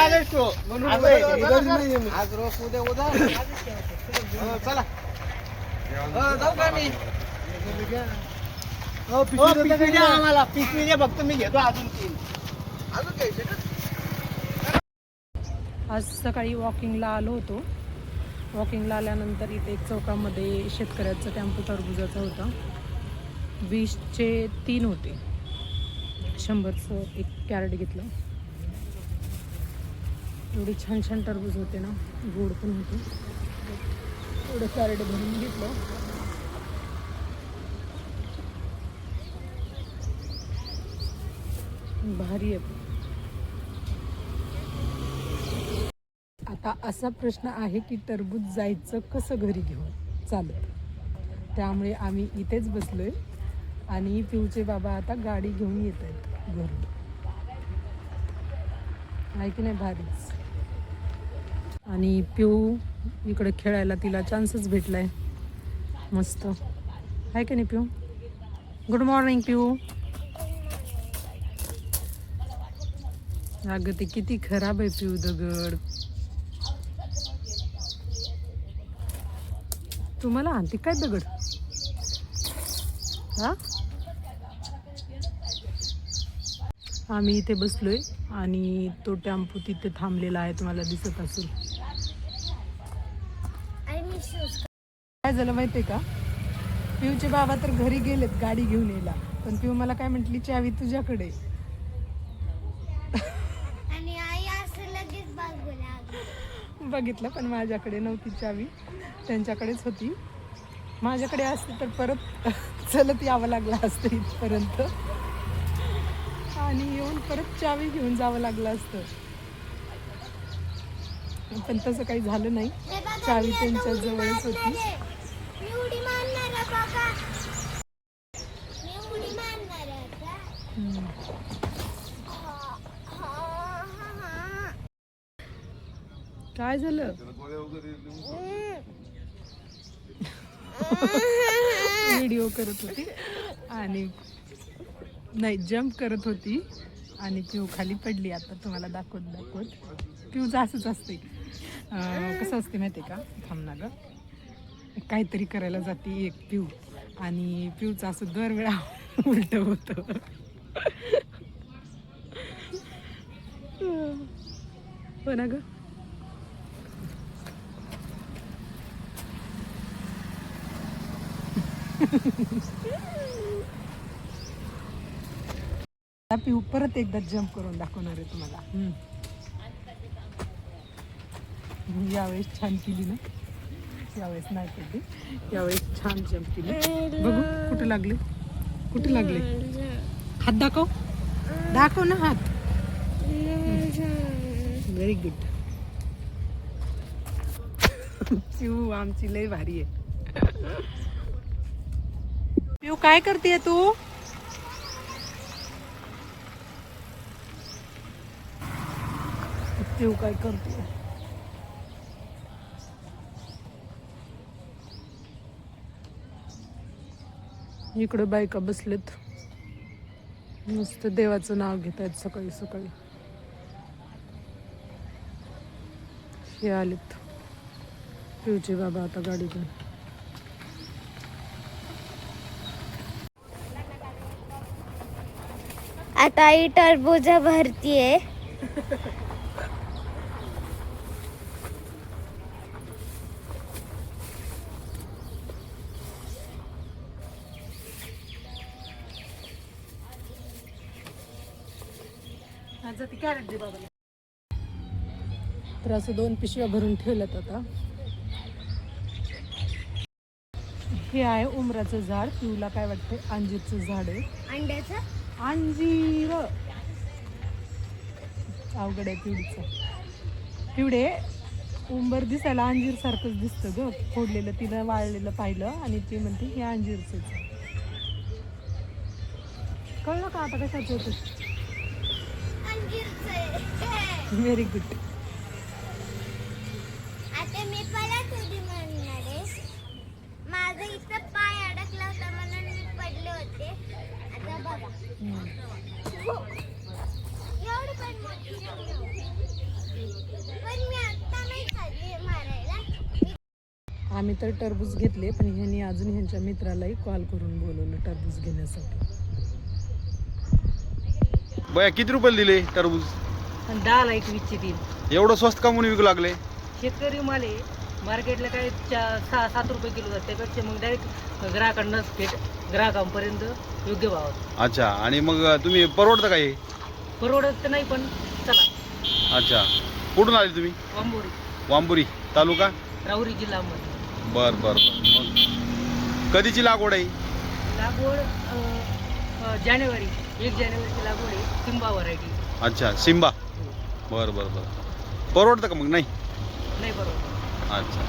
आज रोज उद्या चला जाऊ का मी पिशवी द्या आम्हाला, पिशवी द्या फक्त, मी घेतो अजून 3. अजून घ्यायचे का? आज सकाळी वॉकिंगला आलो होतो. वॉकिंगला आल्यानंतर इथे एक चौकामध्ये शेतकऱ्याचा टेम्पो टरबुजाचा होता. 20चे 3 होते. 100चं एक कॅरेट घेतलं. एवढे छान छान टरबूज होते ना, गोड पण होते. एवढं कॅरेट भरून घेतलं. भारी आहे. आता असा प्रश्न आहे की टरबूज जायचं कसं घरी घेऊन चालत. त्यामुळे आम्ही इथेच बसलोय आणि पिऊचे बाबा आता गाडी घेऊन येत आहेत घरून. आहे की नाही भारीच. आणि पिऊ इकडे खेळायला तिला चान्सच भेटलाय मस्त. आहे की नाही पिऊ? गुड मॉर्निंग पिऊ. अगं ते किती खराब आहे पिऊ दगड. तुम्हाला आणते काय दगड? हा, आम्ही इथे बसलोय आणि तो टेम्पो तिथे थांबलेला आहे, तुम्हाला दिसत असेल. काय झालं माहितीये का, पिऊचे बाबा तर घरी गेलेत गाडी घेऊन यायला, पण पिऊ मला काय म्हटली, चावी तुझ्याकडे. बघितलं, पण माझ्याकडे नव्हती चावी, त्यांच्याकडेच होती. माझ्याकडे असते तर परत चलत यावं लागलं असतं इथपर्यंत आणि येऊन परत चावी घेऊन जावं लागलं असतं. पण तसं काही झालं नाही, चावी त्यांच्या जवळच होती. काय झालं? व्हिडिओ करत होती आणि नाही जंप करत होती आणि पिऊ खाली पडली. आता तुम्हाला दाखवत पिऊचं असंच असते. कसं असते माहिती आहे का, थांब ना ग, काहीतरी करायला जाते एक पिऊ आणि पिऊचं असं दरवेळा उलट होतं. हो ना ग. पिऊ परत एकदा जंप करून दाखवणार आहे तुम्हाला. यावेळेस छान केली ना, यावेळेस नाही केली, यावेळेस छान जंप केली. बघू कुठे लागले, कुठे लागले. हात दाखव, दाखव ना हात. Very good. पिऊ आमची लय भारी आहे. पिऊ काय करतेय तू? पिऊ काय करते? इकडे बायका बसलेत, मस्त देवाचं नाव घेत आहेत सकाळी सकाळी. हे आलेत पिऊचे बाबा आता गाडी घेऊन. आता ही टरबूज भरतीये. तर असं 2 पिशव्या भरून ठेवल्यात. आता हे आहे उमराचं झाड. पिऊला काय वाटतंय अंजीरचं झाड आहे. अंड्याचं अंजीर अवघड आहे पिवडीचं. पिवडे उंबर दिसायला अंजीर सारखंच दिसतं ग, फोडलेलं. तिनं वाळलेलं पाहिलं आणि ती म्हणते हे अंजीरचंच. कळलं का आता कशाचं होतं? Very good. आता मी परत उडी मारणार आहे. माझा इथं पाय अडकला होता म्हणून मी पडले होते. आता बघा एवढी पण मोठी आम्ही तर टरबूज घेतले, पण ह्यांनी अजून ह्यांच्या मित्रालाही कॉल करून बोलवलं टरबूज घेण्यासाठी. बया किती रुपयाला दिले टरबूज? 10ला 21चे 3. एवढं स्वस्त का म्हणून विकू लागले? शेतकरी माल आहे, मार्केटला काय 6-7 रुपये किलो जाते, त्यापेक्षा मग डायरेक्ट ग्राहकांना थेट ग्राहकांपर्यंत योग्य भावात. अच्छा, आणि मग तुम्ही परवडतं का हे? परवडत तर नाही, पण चला. अच्छा, कुठून आले तुम्ही? वांबोरी, वांबुरी तालुका राहुरी जिल्हा अहमदनगर. बर बर बर. मग कधीची लागवड आहे? लागवड जानेवारी 1 जानेवारीची लागवड आहे, सिम्बा व्हरायटी. अच्छा, सिम्बा. बर बर बर. परवडतं का मग? नाही. नाही परवडत. अच्छा.